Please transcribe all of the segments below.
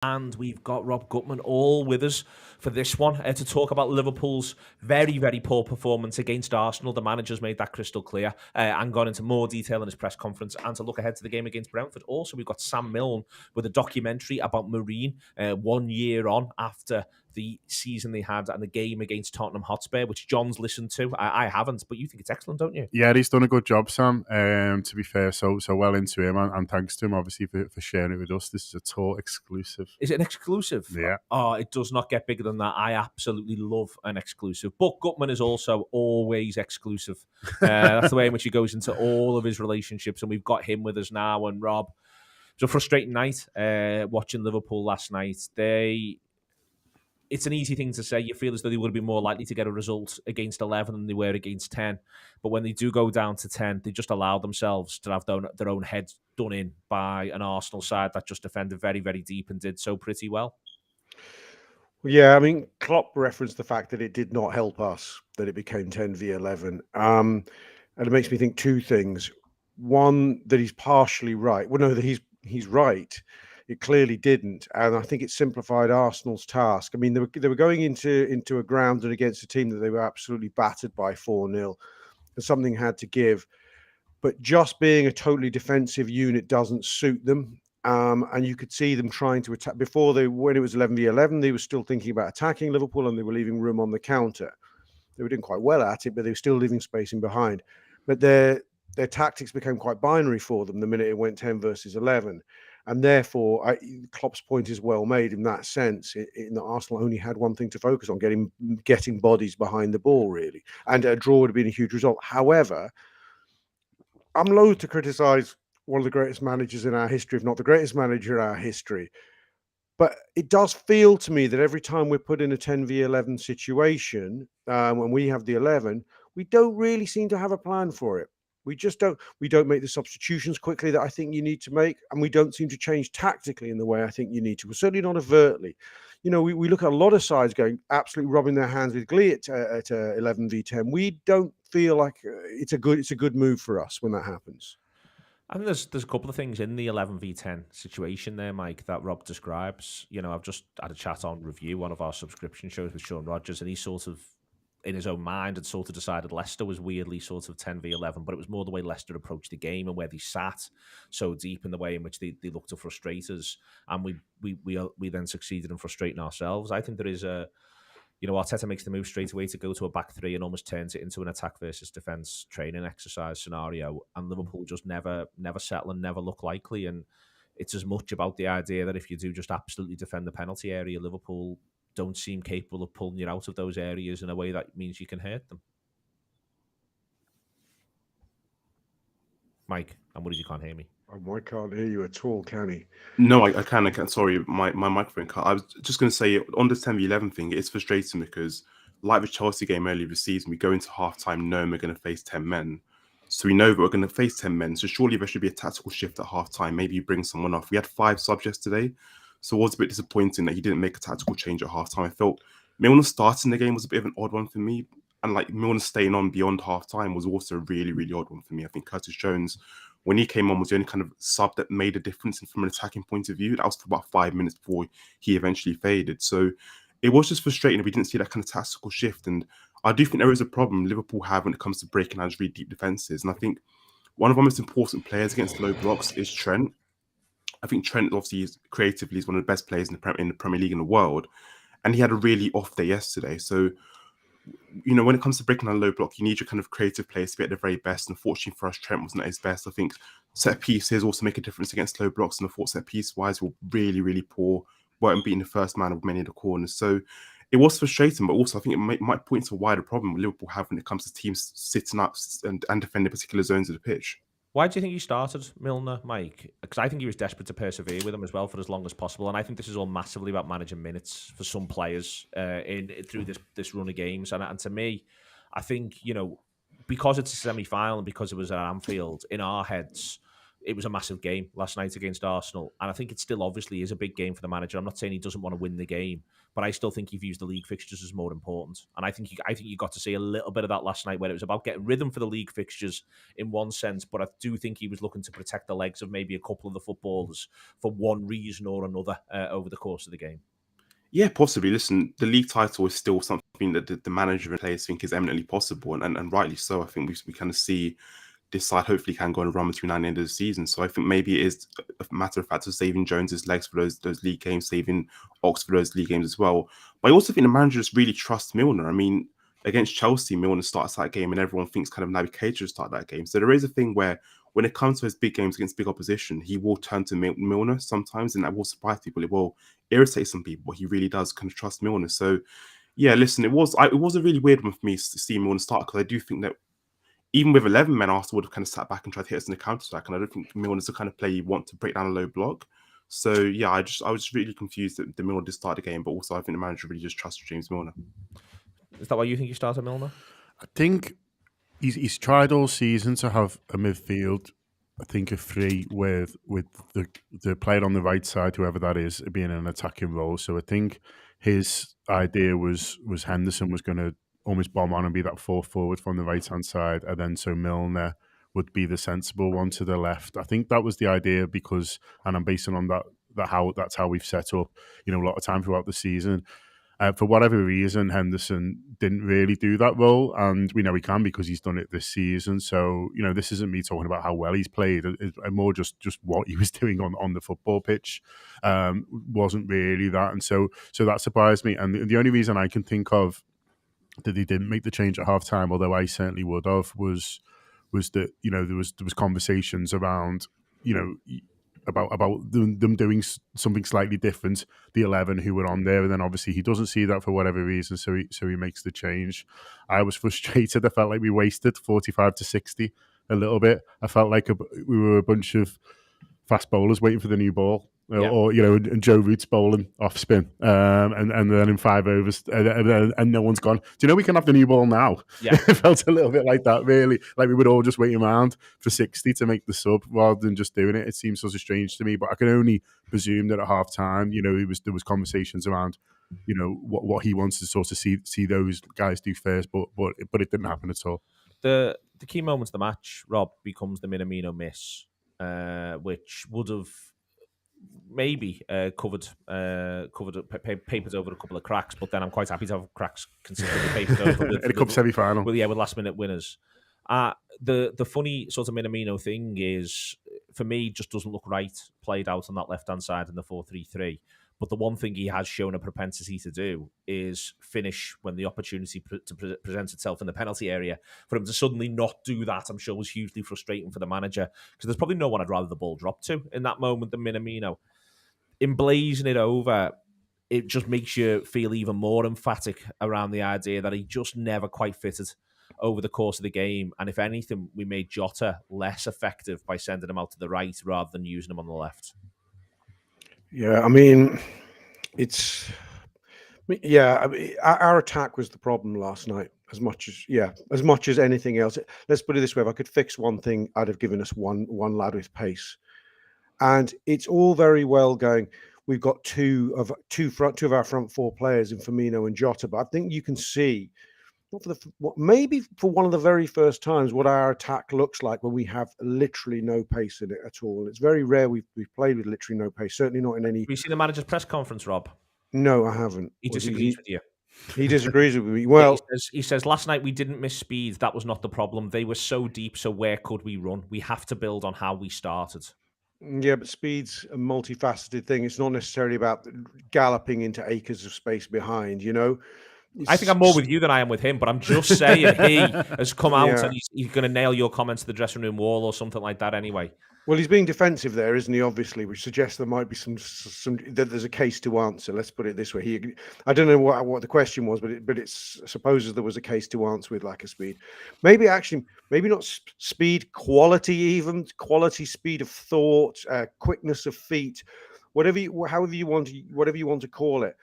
And we've got Rob Gutman all with us for this one to talk about Liverpool's very, very poor performance against Arsenal. The manager's made that crystal clear and gone into more detail in his press conference, and to look ahead to the game against Brentford. Also, we've got Sam Milne with a documentary about Marine 1 year on after the season they had and the game against Tottenham Hotspur, which John's listened to. I haven't, but you think it's excellent, don't you? Yeah, he's done a good job, Sam. To be fair, so well into him, and thanks to him, obviously, for sharing it with us. This is a TAW exclusive. Is it an exclusive? Yeah. Oh, it does not get bigger than that. I absolutely love an exclusive. But Gutman is also always exclusive. That's the way in which he goes into all of his relationships, and we've got him with us now. And Rob, it was a frustrating night watching Liverpool last night. It's an easy thing to say. You feel as though they would have been more likely to get a result against 11 than they were against 10. But when they do go down to 10, they just allow themselves to have their own heads done in by an Arsenal side that just defended very, very deep and did so pretty well. Yeah, I mean, Klopp referenced the fact that it did not help us, that it became 10v11. And it makes me think two things. One, that he's partially right. Well, no, that he's right. It clearly didn't, and I think it simplified Arsenal's task. I mean, they were going into a ground and against a team that they were absolutely battered by 4-0, and something had to give. But just being a totally defensive unit doesn't suit them. And you could see them trying to attack when it was 11v11, they were still thinking about attacking Liverpool and they were leaving room on the counter. They were doing quite well at it, but they were still leaving space in behind. But their tactics became quite binary for them the minute it went 10 versus 11. And therefore, Klopp's point is well made in that sense, in that Arsenal only had one thing to focus on, getting bodies behind the ball, really. And a draw would have been a huge result. However, I'm loath to criticise one of the greatest managers in our history, if not the greatest manager in our history. But it does feel to me that every time we're put in a 10v11 situation, when we have the 11, we don't really seem to have a plan for it. We don't make the substitutions quickly that I think you need to make, and we don't seem to change tactically in the way I think you need to. We're certainly not overtly. You know, we look at a lot of sides going absolutely rubbing their hands with glee at 11v10. We don't feel like it's a good move for us when that happens. I think there's a couple of things in the 11v10 situation there, Mike, that Rob describes. You know, I've just had a chat on Review, one of our subscription shows with Sean Rogers, and he sort of, in his own mind, had sort of decided Leicester was weirdly sort of 10v11, but it was more the way Leicester approached the game and where they sat so deep in the way in which they looked to frustrate us, and we then succeeded in frustrating ourselves. I think there is Arteta makes the move straight away to go to a back three and almost turns it into an attack versus defence training exercise scenario. And Liverpool just never settle and never look likely. And it's as much about the idea that if you do just absolutely defend the penalty area, Liverpool don't seem capable of pulling you out of those areas in a way that means you can hurt them. Mike, I'm worried you can't hear me. Oh, I can't hear you at all, can he? No, I can. Sorry, my microphone cut. I was just going to say, on the 10v11 thing, it's frustrating because, like the Chelsea game earlier this season, we go into half-time knowing we're going to face 10 men. So we know that we're going to face 10 men. So surely there should be a tactical shift at half-time. Maybe you bring someone off. We had 5 subs yesterday. So it was a bit disappointing that he didn't make a tactical change at half-time. I felt Milner starting the game was a bit of an odd one for me. And like Milner staying on beyond half-time was also a really, really odd one for me. I think Curtis Jones, when he came on, was the only kind of sub that made a difference from an attacking point of view. That was for about 5 minutes before he eventually faded. So it was just frustrating that we didn't see that kind of tactical shift. And I do think there is a problem Liverpool have when it comes to breaking down really deep defences. And I think one of our most important players against low blocks is Trent. I think Trent obviously creatively is one of the best players in the Premier League in the world. And he had a really off day yesterday. So, you know, when it comes to breaking down low block, you need your kind of creative players to be at their very best. Unfortunately for us, Trent wasn't at his best. I think set pieces also make a difference against low blocks, and I thought set piece wise were really, really poor. Weren't beating the first man of many of the corners. So it was frustrating, but also I think it might point to a wider problem Liverpool have when it comes to teams sitting up and defending particular zones of the pitch. Why do you think you started Milner, Mike? Because I think he was desperate to persevere with him as well for as long as possible. And I think this is all massively about managing minutes for some players through this run of games. And to me, I think, you know, because it's a semi-final and because it was at Anfield, in our heads, it was a massive game last night against Arsenal, and I think it still obviously is a big game for the manager. I'm not saying he doesn't want to win the game, but I still think he views the league fixtures as more important. And I think you got to see a little bit of that last night, where it was about getting rhythm for the league fixtures in one sense, but I do think he was looking to protect the legs of maybe a couple of the footballers for one reason or another over the course of the game. Yeah, possibly. Listen, the league title is still something that the manager and players think is eminently possible, and rightly so. I think we kind of see this side hopefully can go on a run between now and the end of the season. So I think maybe it is a matter of fact of saving Jones's legs for those league games, saving Ox for those league games as well. But I also think the manager just really trusts Milner. I mean, against Chelsea, Milner starts that game and everyone thinks kind of Naby Keita should start that game. So there is a thing where when it comes to his big games against big opposition, he will turn to Milner sometimes, and that will surprise people. It will irritate some people, but he really does kind of trust Milner. So yeah, listen, it was a really weird one for me to see Milner start, because I do think that even with 11 men, Arsenal would have kind of sat back and tried to hit us in the counter-attack. And I don't think Milner's the kind of player you want to break down a low block. So, yeah, I was really confused that the Milner did start the game, but also I think the manager really just trusts James Milner. Is that why you think you started Milner? I think he's tried all season to have a midfield, I think, a three with the player on the right side, whoever that is, being in an attacking role. So I think his idea was Henderson was going to almost bomb on and be that fourth forward from the right-hand side, and then so Milner would be the sensible one to the left. I think that was the idea, because, and I'm basing on that's how we've set up, a lot of time throughout the season. For whatever reason, Henderson didn't really do that role, and we know he can because he's done it this season. So, this isn't me talking about how well he's played, it's more just what he was doing on the football pitch wasn't really that, and so that surprised me. And the only reason I can think of that they didn't make the change at half time, although I certainly would have, was that there was conversations around about them doing something slightly different, the 11 who were on there, and then obviously he doesn't see that for whatever reason, so he makes the change. I was frustrated. I felt like we wasted 45 to 60 a little bit. I felt like we were a bunch of fast bowlers waiting for the new ball. Or and Joe Root's bowling off spin, and then in 5 overs, and no one's gone. Do we can have the new ball now? Yeah, it felt a little bit like that, really. Like we would all just wait around for 60 to make the sub rather than just doing it. It seems sort of strange to me, but I can only presume that at half time, there was conversations around, what he wants to sort of see those guys do first, but it didn't happen at all. The key moments of the match, Rob, becomes the Minamino miss, which would have maybe papered over a couple of cracks, but then I'm quite happy to have cracks consistently papered over in a cup semi-final. With last minute winners. The funny sort of Minamino thing is, for me, just doesn't look right played out on that left hand side in the 4-3-3. But the one thing he has shown a propensity to do is finish when the opportunity presents itself in the penalty area. For him to suddenly not do that, I'm sure was hugely frustrating for the manager, because there's probably no one I'd rather the ball drop to in that moment than Minamino. Emblazing it over, it just makes you feel even more emphatic around the idea that he just never quite fitted over the course of the game. And if anything, we made Jota less effective by sending him out to the right rather than using him on the left. Yeah, I mean, our attack was the problem last night, as much as anything else. Let's put it this way: if I could fix one thing, I'd have given us one lad with pace. And it's all very well going, we've got two of our front four players in Firmino and Jota, but I think you can see, maybe for one of the very first times, what our attack looks like when we have literally no pace in it at all. It's very rare we've played with literally no pace. Certainly not in any. Have you seen the manager's press conference, Rob? No, I haven't. He disagrees with you. He disagrees with me. Well, he says last night we didn't miss speed. That was not the problem. They were so deep. So where could we run? We have to build on how we started. Yeah, but speed's a multifaceted thing. It's not necessarily about galloping into acres of space behind, I think I'm more with you than I am with him, but I'm just saying he has come out and he's going to nail your comments to the dressing room wall or something like that anyway. Well, he's being defensive there, isn't he? Obviously, which suggests there might be some that there's a case to answer. Let's put it this way. I don't know what the question was, but it supposes there was a case to answer with lack of speed. Maybe not speed, quality, speed of thought, quickness of feet, whatever you want to call it.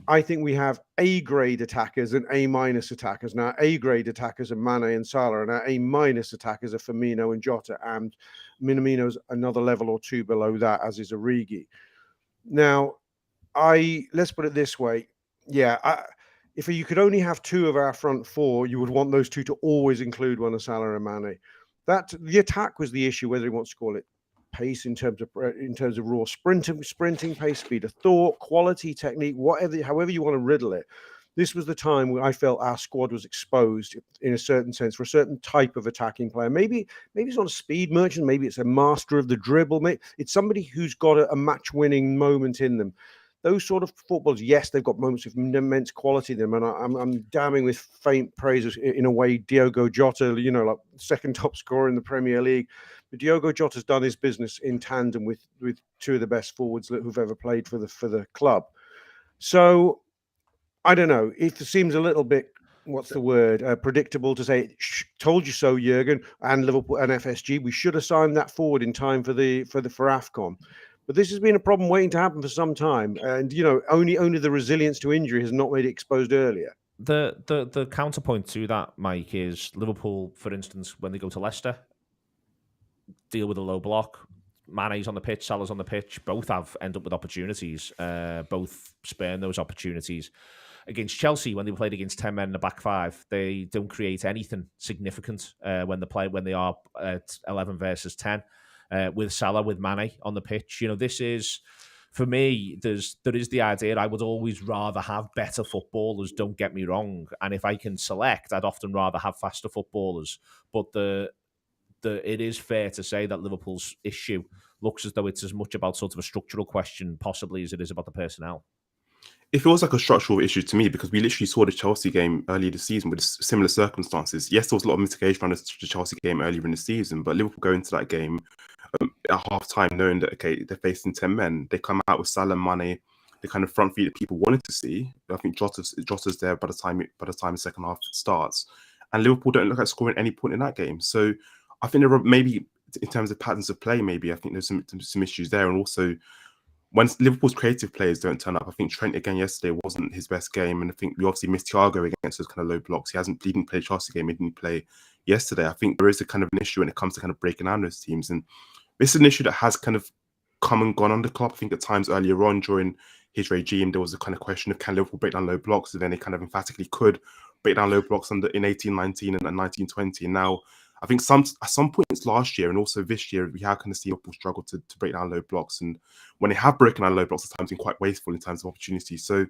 I think we have A-grade attackers and A- attackers. Now, A-grade attackers are Mane and Salah, and our A- attackers are Firmino and Jota. And Minamino's another level or two below that, as is Origi. Now, let's put it this way. Yeah, if you could only have two of our front four, you would want those two to always include one of Salah and Mane. The attack was the issue, whether he wants to call it pace in terms of raw sprinting pace, speed of thought, quality, technique, however you want to riddle it. This was the time where I felt our squad was exposed in a certain sense for a certain type of attacking player. Maybe it's not a speed merchant, maybe it's a master of the dribble, maybe it's somebody who's got a match-winning moment in them. Those sort of footballers, yes, they've got moments of immense quality in them, and I'm damning with faint praises in a way. Diogo Jota, like second top scorer in the Premier League, but Diogo Jota's done his business in tandem with two of the best forwards who've ever played for the club. So I don't know. It seems a little bit, what's the word, predictable to say, told you so, Jurgen, and Liverpool and FSG. We should have signed that forward in time for AFCON. But this has been a problem waiting to happen for some time. And, only the resilience to injury has not made it exposed earlier. The counterpoint to that, Mike, is Liverpool, for instance, when they go to Leicester, deal with a low block. Mane's on the pitch, Salah's on the pitch. Both end up with opportunities. Both spurn those opportunities. Against Chelsea, when they played against 10 men in the back five, they don't create anything significant when they are at 11 versus 10. With Salah, with Mane on the pitch, this is, for me, there is the idea I would always rather have better footballers. Don't get me wrong, and if I can select, I'd often rather have faster footballers. But it is fair to say that Liverpool's issue looks as though it's as much about sort of a structural question, possibly, as it is about the personnel. It feels like a structural issue to me because we literally saw the Chelsea game earlier this season with similar circumstances. Yes, there was a lot of mitigation around the Chelsea game earlier in the season, but Liverpool go into that game at half time knowing that, okay, they're facing 10 men. They come out with Salah, Mane, the kind of front feet that people wanted to see. I think Jota's there by the time the second half starts. And Liverpool don't look like scoring any point in that game. So I think there are maybe, in terms of patterns of play, I think there's some issues there. And also, when Liverpool's creative players don't turn up, I think Trent again yesterday wasn't his best game, and I think we obviously missed Thiago against those kind of low blocks. He didn't play Chelsea game, he didn't play yesterday. I think there is a kind of an issue when it comes to kind of breaking down those teams, and this is an issue that has kind of come and gone under Klopp. I think at times earlier on during his regime, there was a kind of question of can Liverpool break down low blocks, and then they kind of emphatically could break down low blocks in 18-19 and 19-20, and now I think at some points last year and also this year, we have kind of seen Liverpool struggle to break down low blocks. And when they have broken down low blocks, at times been quite wasteful in terms of opportunities. So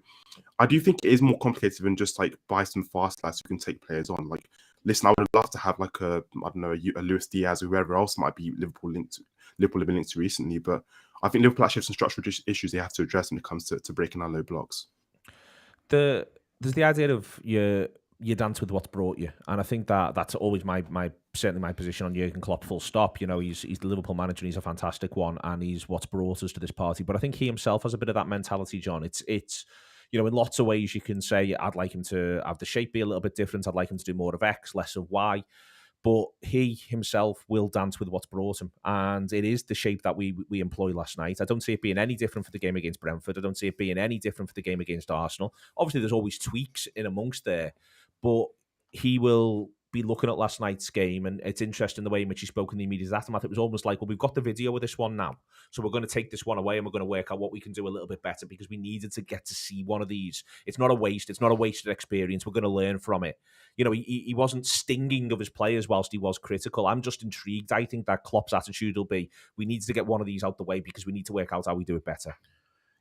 I do think it is more complicated than just like buy some fast lads who can take players on. Like, listen, I would love to have like a Luis Diaz or whoever else might be Liverpool have been linked to recently. But I think Liverpool actually have some structural issues they have to address when it comes to breaking down low blocks. There's the idea of you dance with what's brought you, and I think that's always certainly my position on Jurgen Klopp. Full stop. He's the Liverpool manager, and he's a fantastic one, and he's what's brought us to this party. But I think he himself has a bit of that mentality, John. It's in lots of ways you can say I'd like him to have the shape be a little bit different. I'd like him to do more of X, less of Y. But he himself will dance with what's brought him, and it is the shape that we employ last night. I don't see it being any different for the game against Brentford. I don't see it being any different for the game against Arsenal. Obviously, there's always tweaks in amongst there, but he will be looking at last night's game, and it's interesting the way in which he spoke in the immediate aftermath. It was almost like, well, we've got the video of this one now, so we're going to take this one away and we're going to work out what we can do a little bit better because we needed to get to see one of these. It's not a waste. It's not a wasted experience. We're going to learn from it. He wasn't stinging of his players whilst he was critical. I'm just intrigued. I think that Klopp's attitude will be, we need to get one of these out the way because we need to work out how we do it better.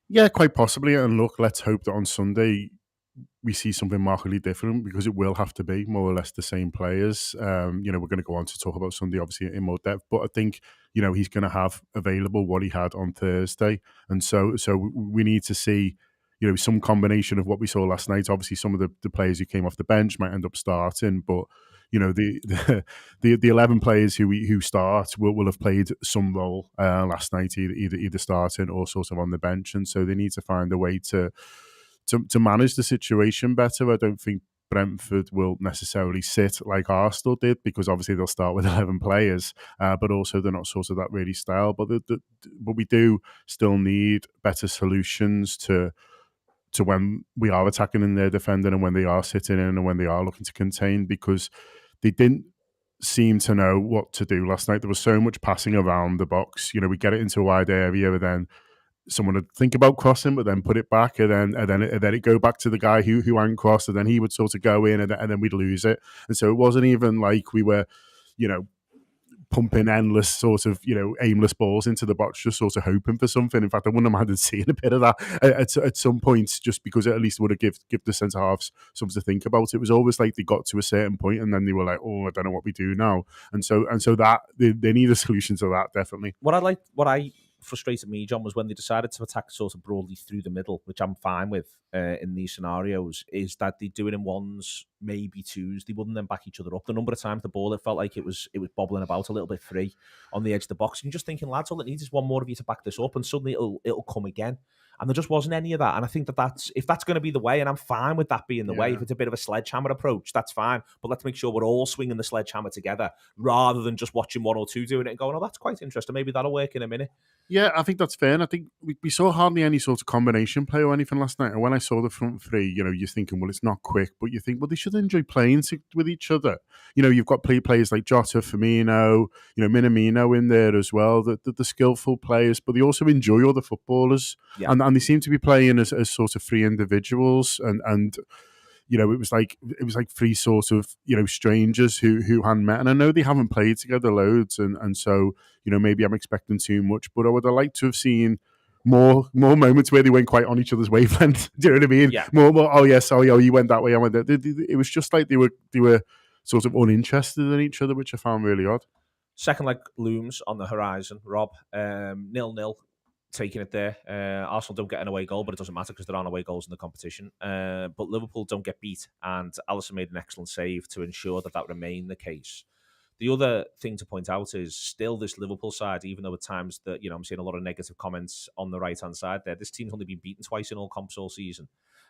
Yeah, quite possibly. And look, let's hope that on Sunday we see something markedly different because it will have to be more or less the same players. We're going to go on to talk about Sunday, obviously, in more depth. But I think, he's going to have available what he had on Thursday. And so we need to see, some combination of what we saw last night. Obviously, some of the players who came off the bench might end up starting, but the 11 players who start will have played some role last night, either starting or sort of on the bench, and so they need to find a way to manage the situation better. I don't think Brentford will necessarily sit like Arsenal did because obviously they'll start with 11 players, but also they're not sort of that really style. But we do still need better solutions to when we are attacking and they're defending and when they are sitting in and when they are looking to contain, because they didn't seemed to know what to do last night. There was so much passing around the box. We get it into a wide area, and then someone would think about crossing, but then put it back, and then it go back to the guy who hadn't crossed, and then he would sort of go in, and then we'd lose it. And so it wasn't even like we were, pumping endless sort of aimless balls into the box, just sort of hoping for something. In fact, I wouldn't have minded seeing a bit of that at some point, just because it at least would have give the centre halves something to think about. It was always like they got to a certain point and then they were like, oh, I don't know what we do now. And so that they need a solution to that, definitely. What I frustrated me, John, was when they decided to attack sort of broadly through the middle, which I'm fine with in these scenarios, is that they do it in ones, maybe twos. They wouldn't then back each other up. The number of times the ball, it felt like it was bobbling about a little bit free on the edge of the box. And you're just thinking, lads, all it needs is one more of you to back this up, and suddenly it'll come again. And there just wasn't any of that. And I think if that's going to be the way, and I'm fine with that being the way, if it's a bit of a sledgehammer approach, that's fine. But let's make sure we're all swinging the sledgehammer together rather than just watching one or two doing it and going, oh, that's quite interesting. Maybe that'll work in a minute. Yeah, I think that's fair. And I think we saw hardly any sort of combination play or anything last night. And when I saw the front three, you're thinking, well, it's not quick, but you think, well, they should enjoy playing with each other. You've got players like Jota, Firmino, Minamino in there as well, the skillful players, but they also enjoy other footballers. Yeah. And they seem to be playing as sort of free individuals, and it was like three sort of strangers who hadn't met, and I know they haven't played together loads, and so maybe I'm expecting too much, but I would have liked to have seen more moments where they went quite on each other's wavelength. Do you know what I mean? Yeah. More. Oh yes. Oh, you went that way. I went that. It was just like they were sort of uninterested in each other, which I found really odd. Second leg looms on the horizon, Rob. 0-0. Taking it there. Arsenal don't get an away goal, but it doesn't matter because there aren't away goals in the competition. But Liverpool don't get beat, and Alisson made an excellent save to ensure that remained the case. The other thing to point out is still this Liverpool side, even though at times that I'm seeing a lot of negative comments on the right-hand side there, this team's only been beaten twice in all comps all season.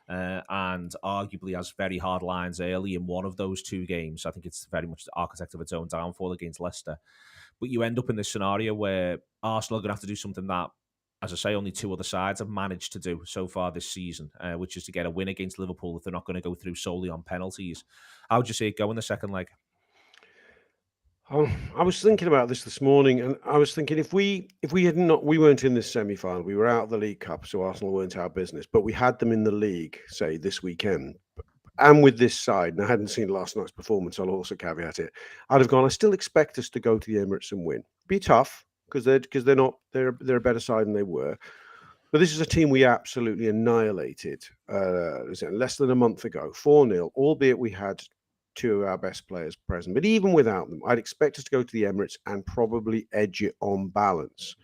And arguably has very hard lines early in one of those two games. I think it's very much the architect of its own downfall against Leicester. But you end up in this scenario where Arsenal are going to have to do something that, as I say, only two other sides have managed to do so far this season, which is to get a win against Liverpool if they're not going to go through solely on penalties. How would you see it go in the second leg? I was thinking about this morning, and I was thinking if we weren't in this semi-final, we were out of the League Cup, so Arsenal weren't our business, but we had them in the league, say, this weekend, and with this side, and I hadn't seen last night's performance, I'll also caveat it, I'd have gone, I still expect us to go to the Emirates and win. Be tough, because they're a better side than they were. But this is a team we absolutely annihilated less than a month ago, 4-0, albeit we had two of our best players present. But even without them, I'd expect us to go to the Emirates and probably edge it on balance.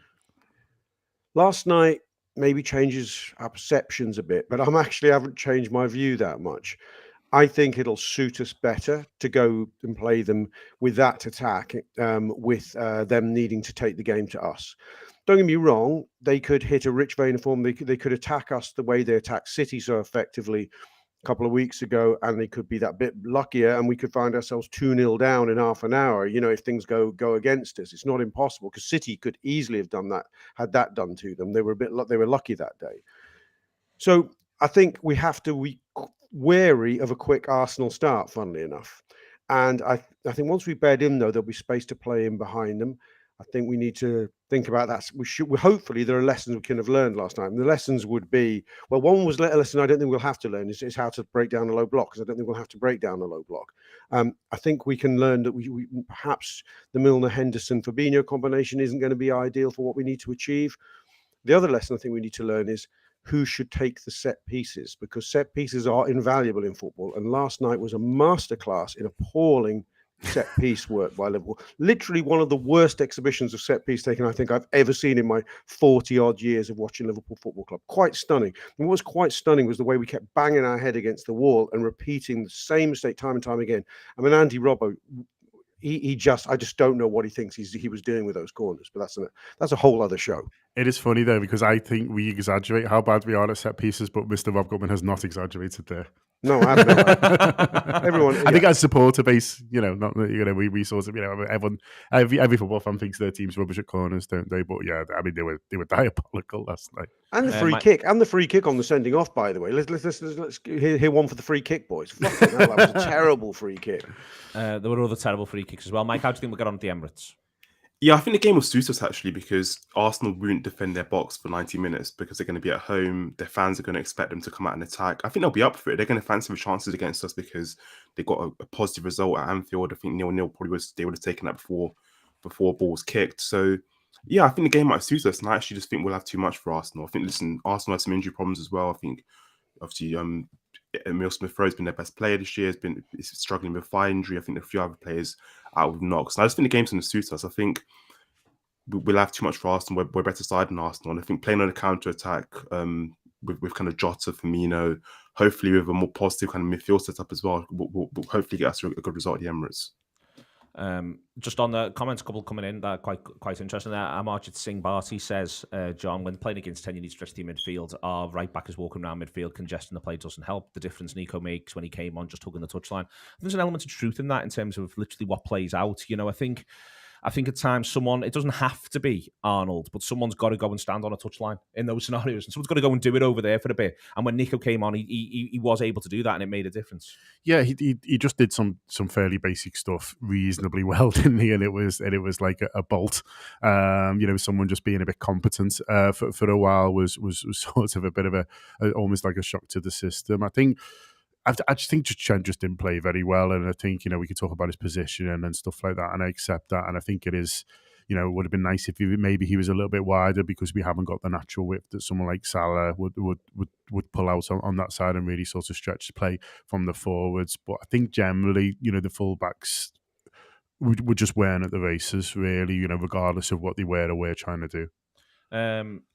Last night maybe changes our perceptions a bit, but I haven't changed my view that much. I think it'll suit us better to go and play them with that attack, with them needing to take the game to us. Don't get me wrong, they could hit a rich vein of form. They could attack us the way they attacked City so effectively a couple of weeks ago, and they could be that bit luckier, and we could find ourselves 2-0 down in half an hour, if things go against us. It's not impossible, because City could easily have done that, had that done to them. They were lucky that day. So I think we have to be wary of a quick Arsenal start, funnily enough. And I think once we bed in, though, there'll be space to play in behind them. I think we need to think about that. Hopefully there are lessons we can have learned last night. And the lessons would be, well, one was a lesson I don't think we'll have to learn is how to break down a low block, because I don't think we'll have to break down a low block. I think we can learn that we perhaps the Milner-Henderson-Fabinho combination isn't going to be ideal for what we need to achieve. The other lesson I think we need to learn is who should take the set pieces, because set pieces are invaluable in football. And last night was a masterclass in appalling set piece work by Liverpool. Literally one of the worst exhibitions of set piece taking I think I've ever seen in my 40 odd years of watching Liverpool Football Club. Quite stunning. And what was quite stunning was the way we kept banging our head against the wall and repeating the same mistake time and time again. I mean, Andy Robbo, I just don't know what he thinks he was doing with those corners, but that's a whole other show. It is funny though, because I think we exaggerate how bad we are at set pieces, but Mr. Rob Gutman has not exaggerated there. No, I've never. Everyone, I think as supporter base, not we sort of everyone every football fan thinks their team's rubbish at corners, don't they? But yeah, I mean they were diabolical last night. And the free kick, on the sending off. By the way, let's hear one for the free kick, boys. Fucking hell, that was a terrible free kick. There were other terrible free kicks as well. Mike, how do you think we'll get on at the Emirates? Yeah, I think the game will suit us actually because Arsenal won't defend their box for 90 minutes because they're going to be at home. Their fans are going to expect them to come out and attack. I think they'll be up for it. They're going to fancy the chances against us because they got a positive result at Anfield. I think 0-0 probably they would have taken that before balls kicked. So yeah, I think the game might suit us, and I actually just think we'll have too much for Arsenal. I think Arsenal has some injury problems as well. I think obviously Emile Smith-Rowe has been their best player this year. Is struggling with thigh injury. I think there are a few other players out with knocks. And I just think the game's going to suit us. I think we'll have too much for Arsenal. We're better side than Arsenal. And I think playing on a counter-attack with kind of Jota, Firmino, hopefully with a more positive kind of midfield setup as well, will hopefully get us a good result at the Emirates. Just on the comments, a couple coming in that are quite interesting. Amarjit Singh Bharti says, John, when playing against 10, you need to stretch the midfield. Our right back is walking around midfield, congesting the play doesn't help. The difference Nico makes when he came on, just hugging the touchline. There's an element of truth in that in terms of literally what plays out. I think at times it doesn't have to be Arnold, but someone's got to go and stand on a touchline in those scenarios. And someone's got to go and do it over there for a bit. And when Nico came on, he was able to do that and it made a difference. Yeah, he just did some fairly basic stuff reasonably well, didn't he? And it was like a bolt. Someone just being a bit competent for a while was sort of a bit of almost like a shock to the system. I just think Trent just didn't play very well, and I think we could talk about his position and stuff like that, and I accept that. And I think it is, it would have been nice if maybe he was a little bit wider because we haven't got the natural width that someone like Salah would pull out on that side and really sort of stretch the play from the forwards. But I think generally, the fullbacks were just wearing at the races, really, regardless of what they were or were trying to do.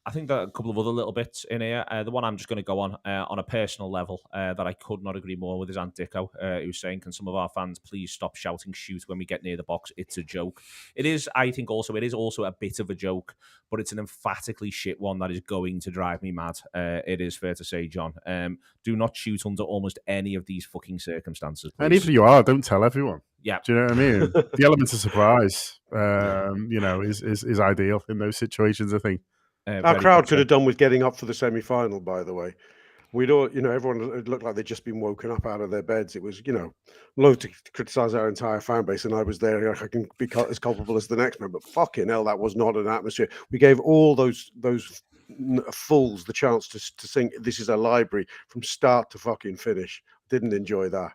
I think that a couple of other little bits in here. The one I'm just going to go on a personal level that I could not agree more with is Ant Dicko, who's saying, can some of our fans please stop shouting shoot when we get near the box? It's a joke. It is also a bit of a joke, but it's an emphatically shit one that is going to drive me mad. It is fair to say, John. Do not shoot under almost any of these fucking circumstances, please. And even if you are, don't tell everyone. Yeah. Do you know what I mean? The element of surprise, is ideal in those situations, I think. Our crowd could have done with getting up for the semi-final, by the way. We'd all, everyone looked like they'd just been woken up out of their beds. It was, low to criticise our entire fan base, and I was there. I can be as culpable as the next man, but fucking hell, that was not an atmosphere. We gave all those fools the chance to sing "This Is a Library" from start to fucking finish. Didn't enjoy that.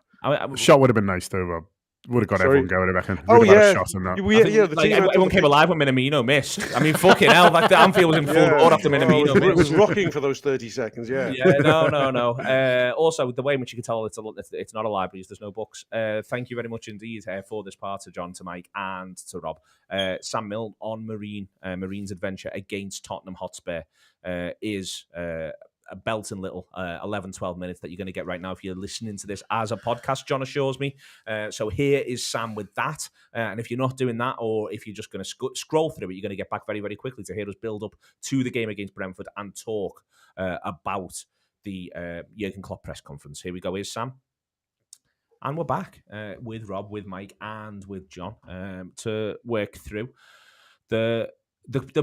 Shot would have been nice though, Rob. Would have got everyone going, I reckon. Yeah. Shot in that. Everyone came alive when Minamino missed. I mean, fucking hell, like the Anfield was in full roar after Minamino missed. It was rocking for those 30 seconds, yeah. Yeah, no. Also, the way in which you can tell it's not a library, there's no books. Thank you very much indeed for this part, to John, to Mike, and to Rob. Sam Milne on Marine's adventure against Tottenham Hotspur is a belting little 11-12 minutes that you're going to get right now if you're listening to this as a podcast, John assures me. So here is Sam with that. And if you're not doing that, or if you're just going to scroll through it, you're going to get back very, very quickly to hear us build up to the game against Brentford and talk about the Jurgen Klopp press conference. Here we go. Here's Sam. And we're back with Rob, with Mike, and with John to work through the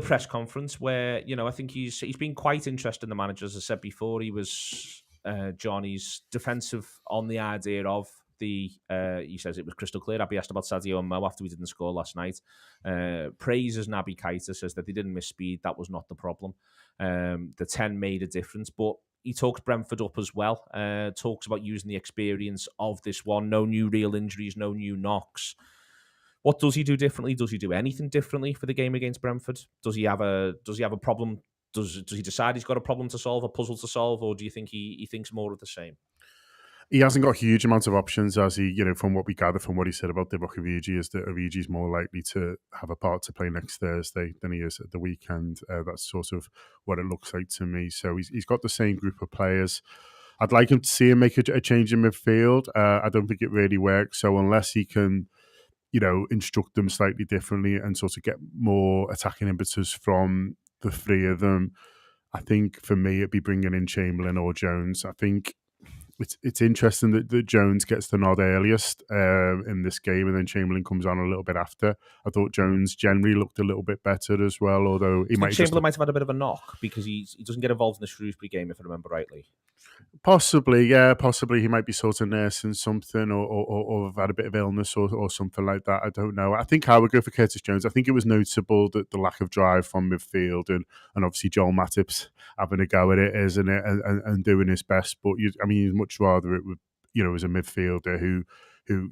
press conference where, I think he's been quite interested in the manager. As I said before, he was, Johnny's defensive on the idea of he says it was crystal clear. I'd be asked about Sadio and Mo after we didn't score last night. Praises Naby Keita, says that they didn't miss speed. That was not the problem. The 10 made a difference, but he talks Brentford up as well. Talks about using the experience of this one. No new real injuries, no new knocks. What does he do differently? Does he do anything differently for the game against Brentford? Does he have a problem? Does he decide he's got a problem to solve, a puzzle to solve, or do you think he thinks more of the same? He hasn't got huge amounts of options, as he, from what we gather from what he said about Divock Origi, is that Origi's more likely to have a part to play next Thursday than he is at the weekend. That's sort of what it looks like to me. So he's got the same group of players. I'd like him to see him make a change in midfield. I don't think it really works. So unless he can, instruct them slightly differently and sort of get more attacking impetus from the three of them, I think for me it'd be bringing in Chamberlain or Jones. I think it's interesting that Jones gets the nod earliest in this game, and then Chamberlain comes on a little bit after. I thought Jones generally looked a little bit better as well, although he I might think just Chamberlain might have had a bit of a knock because he doesn't get involved in the Shrewsbury game, if I remember rightly. possibly he might be sort of nursing something or have had a bit of illness or something like that. I don't know. I think I would go for Curtis Jones. I think it was noticeable that the lack of drive from midfield and obviously Joel Matip's having a go at it, isn't it, and doing his best. But you'd much rather it would, as a midfielder who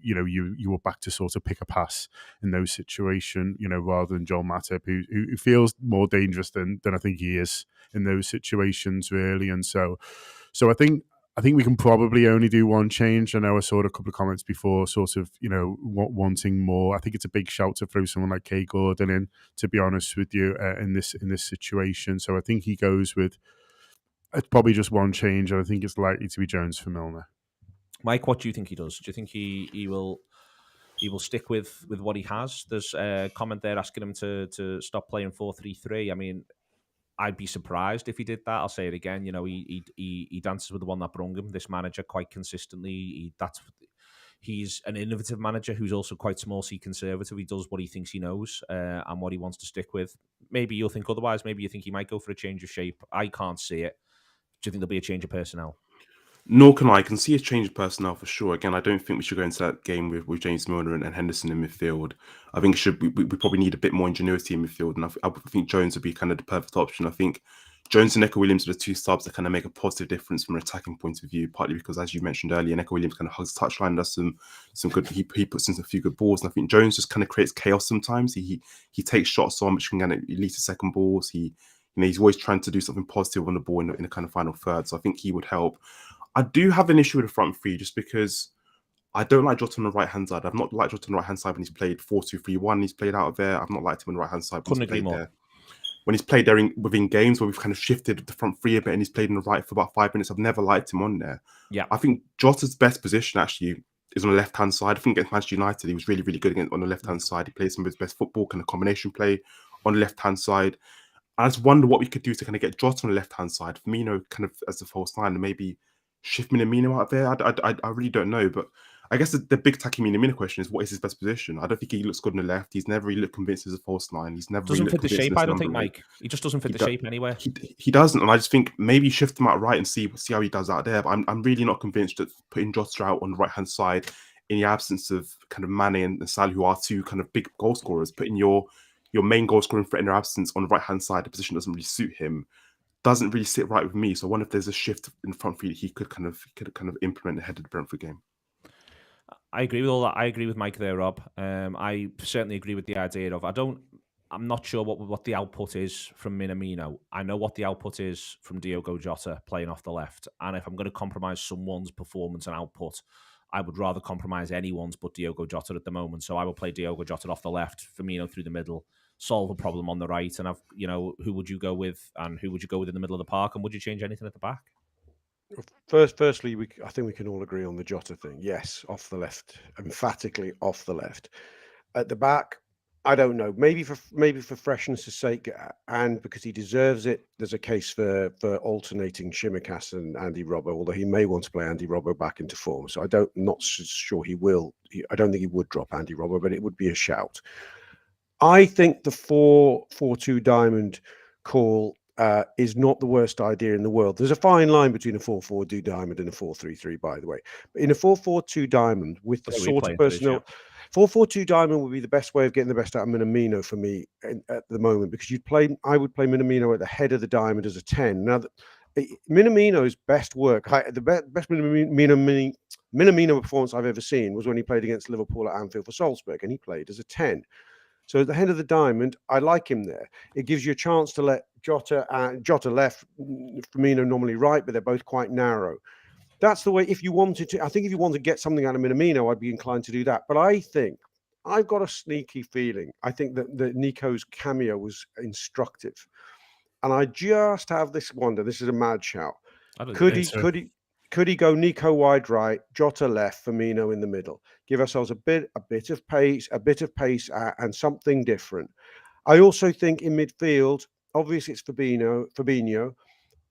you were back to sort of pick a pass in those situations, rather than Joel Matip, who feels more dangerous than I think he is in those situations, really. And so I think we can probably only do one change. I know I saw a couple of comments before, sort of, wanting more. I think it's a big shout to throw someone like Kay Gordon in, to be honest with you, in this situation. So I think he goes with it's probably just one change, and I think it's likely to be Jones for Milner. Mike, what do you think he does? Do you think he will stick with what he has? There's a comment there asking him to stop playing 4-3-3. I mean, I'd be surprised if he did that. I'll say it again. He dances with the one that brung him. This manager quite consistently. He's an innovative manager who's also quite small C conservative. He does what he thinks he knows and what he wants to stick with. Maybe you'll think otherwise. Maybe you think he might go for a change of shape. I can't see it. Do you think there'll be a change of personnel? Nor can I. I can see a change of personnel for sure. Again, I don't think we should go into that game with James Milner and Henderson in midfield. I think we probably need a bit more ingenuity in midfield, and I think Jones would be kind of the perfect option. I think Jones and Neco Williams are the two subs that kind of make a positive difference from an attacking point of view, partly because, as you mentioned earlier, Neco Williams kind of hugs touchline, does some good, he puts in a few good balls, and I think Jones just kind of creates chaos sometimes. He takes shots on, which can kind of lead to second balls. He's always trying to do something positive on the ball in the kind of final third, so I think he would help. I do have an issue with the front three just because I don't like Jota on the right-hand side. I've not liked Jota on the right-hand side when he's played 4-2-3-1. He's played out of there. I've not liked him on the right-hand side when he's played there. When he's played there within games where we've kind of shifted the front three a bit and he's played on the right for about 5 minutes, I've never liked him on there. Yeah, I think Jota's best position actually is on the left-hand side. I think against Manchester United, he was really, really good on the left-hand side. He played some of his best football, kind of combination play on the left-hand side. I just wonder what we could do to kind of get Jota on the left-hand side, Firmino kind of as a false line, and maybe shift Minamino out there. I really don't know, but I guess the big tacky Minamino question is, what is his best position? I don't think he looks good on the left. He's never really looked convinced as a false line. He's never doesn't really fit the shape. I don't think, Mike. He just doesn't fit the shape anywhere. He doesn't, and I just think maybe shift him out right and see how he does out there. But I'm really not convinced that putting Jota out on the right hand side in the absence of kind of Mane and Salah, who are two kind of big goal scorers, putting your main goal scoring threat in their absence on the right hand side, the position doesn't really suit him. Doesn't really sit right with me. So I wonder if there's a shift in front three that he could kind of implement ahead of the Brentford game. I agree with all that. I agree with Mike there, Rob. I certainly agree with the idea of I'm not sure what the output is from Minamino. I know what the output is from Diogo Jota playing off the left. And if I'm going to compromise someone's performance and output, I would rather compromise anyone's but Diogo Jota at the moment. So I will play Diogo Jota off the left, Firmino through the middle, solve a problem on the right. And who would you go with, and who would you go with in the middle of the park, and would you change anything at the back? Firstly, I think we can all agree on the Jota thing. Yes, off the left, emphatically off the left. At the back, I don't know. Maybe for freshness' sake, and because he deserves it, there's a case for alternating Tsimikas and Andy Robbo. Although he may want to play Andy Robbo back into form, so not sure he will. I don't think he would drop Andy Robbo, but it would be a shout. I think the 4-4-2 diamond call is not the worst idea in the world. There's a fine line between a 4-4-2 diamond and a 4-3-3, by the way. But in a 4-4-2 diamond, with the sort of personnel, 4-4-2 diamond would be the best way of getting the best out of Minamino for me at the moment, because I would play Minamino at the head of the diamond as a 10. Now, Minamino's best work, the best Minamino performance I've ever seen was when he played against Liverpool at Anfield for Salzburg, and he played as a 10. So at the head of the diamond, I like him there. It gives you a chance to let Jota left, Firmino normally right, but they're both quite narrow. That's the way. If you wanted to, I think if you want to get something out of Minamino, I'd be inclined to do that. But I think I've got a sneaky feeling. I think that Nico's cameo was instructive, and I just have this wonder. This is a mad shout. Could he go Nico wide right, Jota left, Firmino in the middle? Give ourselves a bit of pace, and something different. I also think in midfield, obviously it's Fabinho.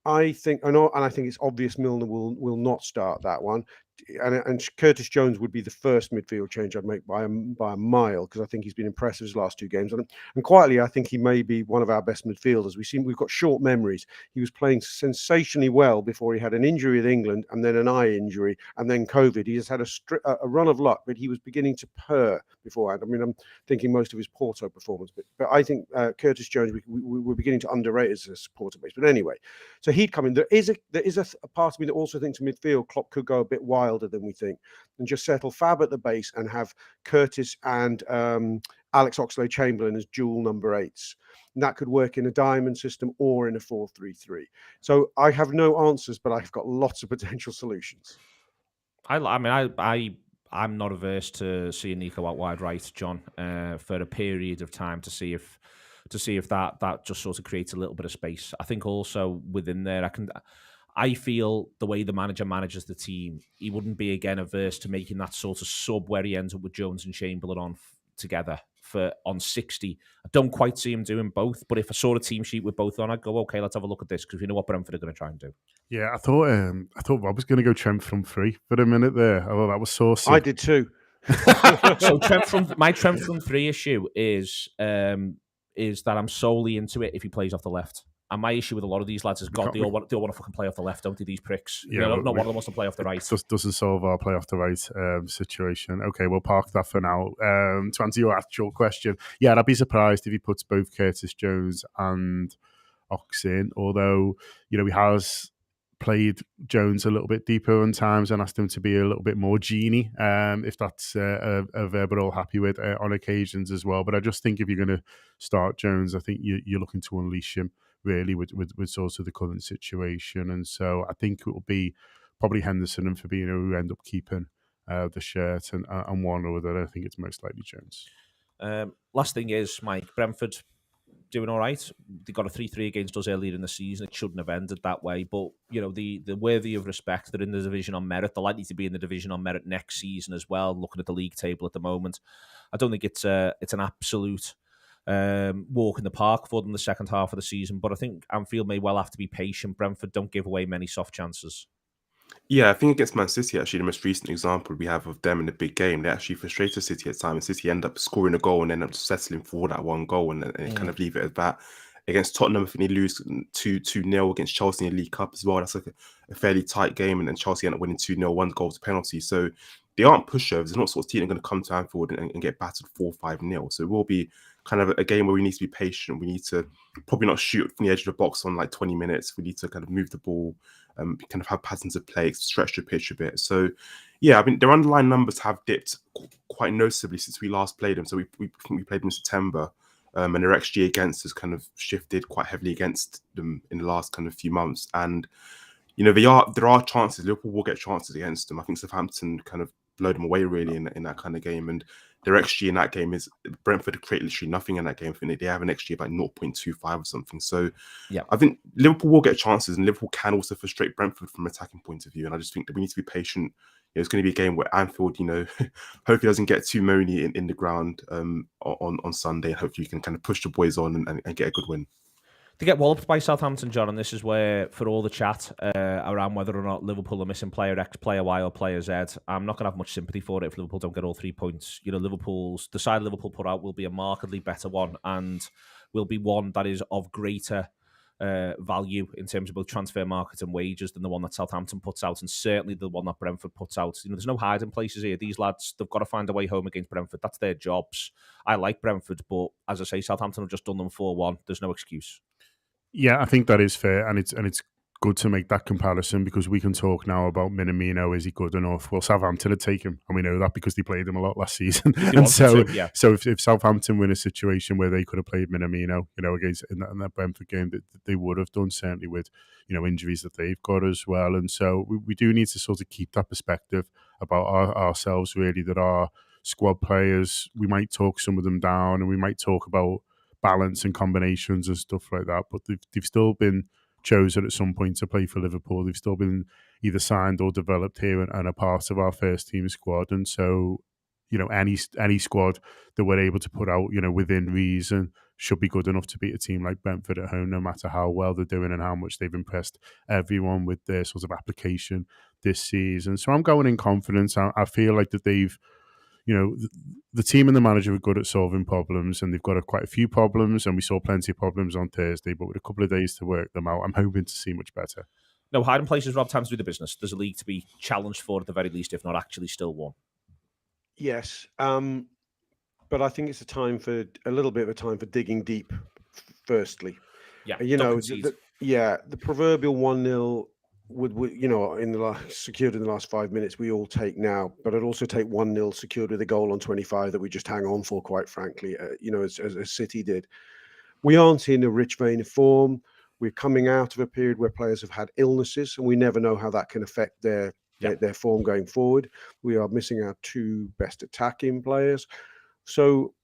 I think, and I think it's obvious Milner will not start that one, and Curtis Jones would be the first midfield change I'd make by a mile, because I think he's been impressive his last two games, and quietly I think he may be one of our best midfielders. We've got short memories. He was playing sensationally well before he had an injury with England, and then an eye injury, and then COVID. He has had a run of luck, but he was beginning to purr beforehand. I mean, I'm thinking most of his Porto performance, but I think Curtis Jones, we're beginning to underrate as a supporter base. But anyway, so he'd come in. There is a part of me that also thinks midfield Klopp could go a bit wilder than we think, and just settle Fab at the base and have Curtis and Alex Oxlade-Chamberlain as dual number 8s. And that could work in a diamond system or in a 4-3-3. So I have no answers, but I've got lots of potential solutions. I'm not averse to seeing Nico out wide right, John, for a period of time to see if that just sort of creates a little bit of space. I think also within there, I feel the way the manager manages the team, he wouldn't be again averse to making that sort of sub where he ends up with Jones and Chamberlain on together on 60. I don't quite see him doing both, but if I saw a team sheet with both on, I'd go, okay, let's have a look at this, because we know what Brentford are going to try and do. Yeah, I thought Rob was going to go Trent from 3 for a minute there. Oh, that was saucy. I did too. So my Trent from 3 issue is that I'm solely into it if he plays off the left. And my issue with a lot of these lads is, God, they all want to fucking play off the left, don't they, these pricks? Yeah, not one of them wants to play off the right. Just doesn't solve our play off the right situation. Okay, we'll park that for now. To answer your actual question, yeah, I'd be surprised if he puts both Curtis Jones and Ox in, although, he has played Jones a little bit deeper on times and asked him to be a little bit more genie, if that's a verb we're all happy with on occasions as well. But I just think if you're going to start Jones, I think you're looking to unleash him really with sort of the current situation. And so I think it will be probably Henderson and Fabinho who end up keeping the shirt, and one or other. I think it's most likely Jones. Last thing is, Mike, Brentford doing all right. They got a 3-3 against us earlier in the season. It shouldn't have ended that way. But, the worthy of respect, they're in the division on merit. They're likely to be in the division on merit next season as well, looking at the league table at the moment. I don't think it's an absolute walk in the park for them the second half of the season, but I think Anfield may well have to be patient. Brentford don't give away many soft chances. Yeah, I think against Man City, actually, the most recent example we have of them in the big game, they actually frustrated City at times. City end up scoring a goal and end up settling for that one goal and kind of leave it at that. Against Tottenham, I think they lose 2-0 against Chelsea in the League Cup as well. That's like a fairly tight game, and then Chelsea end up winning 2-0, one goal to penalty. So they aren't pushovers. They're not sort of team that are going to come to Anfield and get battered 4-5-0. So it will be kind of a game where we need to be patient. We need to probably not shoot from the edge of the box on like 20 minutes. We need to kind of move the ball, kind of have patterns of play, stretch the pitch a bit. So, yeah, I mean, their underlying numbers have dipped quite noticeably since we last played them. So we played them in September, and their XG against has kind of shifted quite heavily against them in the last kind of few months. And, there are chances. Liverpool will get chances against them. I think Southampton kind of blow them away really in that kind of game. And their XG in that game is Brentford create literally nothing in that game. I think they have an XG of like 0.25 or something. So yeah, I think Liverpool will get chances, and Liverpool can also frustrate Brentford from an attacking point of view. And I just think that we need to be patient. It's going to be a game where Anfield, hopefully doesn't get too moany in the ground on Sunday. And hopefully you can kind of push the boys on and get a good win. They get walloped by Southampton, John, and this is where, for all the chat around whether or not Liverpool are missing player X, player Y, or player Z, I'm not going to have much sympathy for it if Liverpool don't get all 3 points. The side Liverpool put out will be a markedly better one, and will be one that is of greater value in terms of both transfer market and wages than the one that Southampton puts out, and certainly the one that Brentford puts out. There's no hiding places here. These lads, they've got to find a way home against Brentford. That's their jobs. I like Brentford, but as I say, Southampton have just done them 4-1. There's no excuse. Yeah, I think that is fair, and it's good to make that comparison, because we can talk now about Minamino. Is he good enough? Well, Southampton would take him, and we know that because they played him a lot last season. And so if Southampton win a situation where they could have played Minamino, against in that Brentford game, they would have done, certainly with injuries that they've got as well. And so we do need to sort of keep that perspective about ourselves, really, that our squad players, we might talk some of them down, and we might talk about balance and combinations and stuff like that, but they've still been chosen at some point to play for Liverpool. They've still been either signed or developed here and a part of our first team squad. And so, any squad that we're able to put out, within reason, should be good enough to beat a team like Brentford at home, no matter how well they're doing and how much they've impressed everyone with their sort of application this season. So I'm going in confidence. I feel like that they've, the team and the manager are good at solving problems, and they've got quite a few problems, and we saw plenty of problems on Thursday, but with a couple of days to work them out, I'm hoping to see much better. No hiding places, Rob. Time to do the business. There's a league to be challenged for at the very least, if not actually still won. Yes, but I think it's a little bit of a time for digging deep. Firstly, Yeah, the proverbial 1-0 would secured in the last 5 minutes we all take now, but I'd also take 1-0 secured with a goal on 25 that we just hang on for, quite frankly. As City did. We aren't in a rich vein of form. We're coming out of a period where players have had illnesses, and we never know how that can affect their form going forward. We are missing our 2 best attacking players. So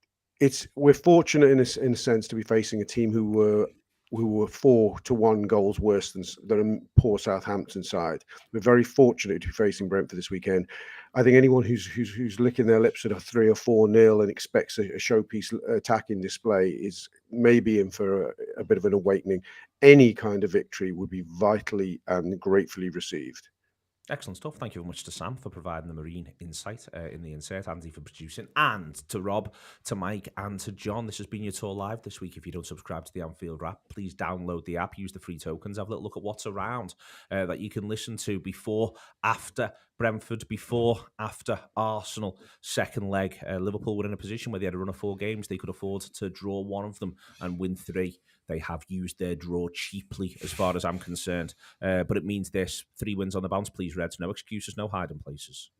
we're fortunate in a sense to be facing a team who were 4-1 goals worse than a poor Southampton side. We're very fortunate to be facing Brentford this weekend. I think anyone who's licking their lips at a 3 or 4-0 and expects a showpiece attacking display is maybe in for a bit of an awakening. Any kind of victory would be vitally and gratefully received. Excellent stuff. Thank you very much to Sam for providing the marine insight in the insert, Andy for producing, and to Rob, to Mike, and to John. This has been your tour live this week. If you don't subscribe to the Anfield Wrap, please download the app, use the free tokens, have a little look at what's around that you can listen to before, after Brentford, before, after Arsenal second leg. Liverpool were in a position where they had a run of 4 games. They could afford to draw one of them and win 3. They have used their draw cheaply, as far as I'm concerned. But it means this: 3 wins on the bounce, please, Reds. No excuses, no hiding places.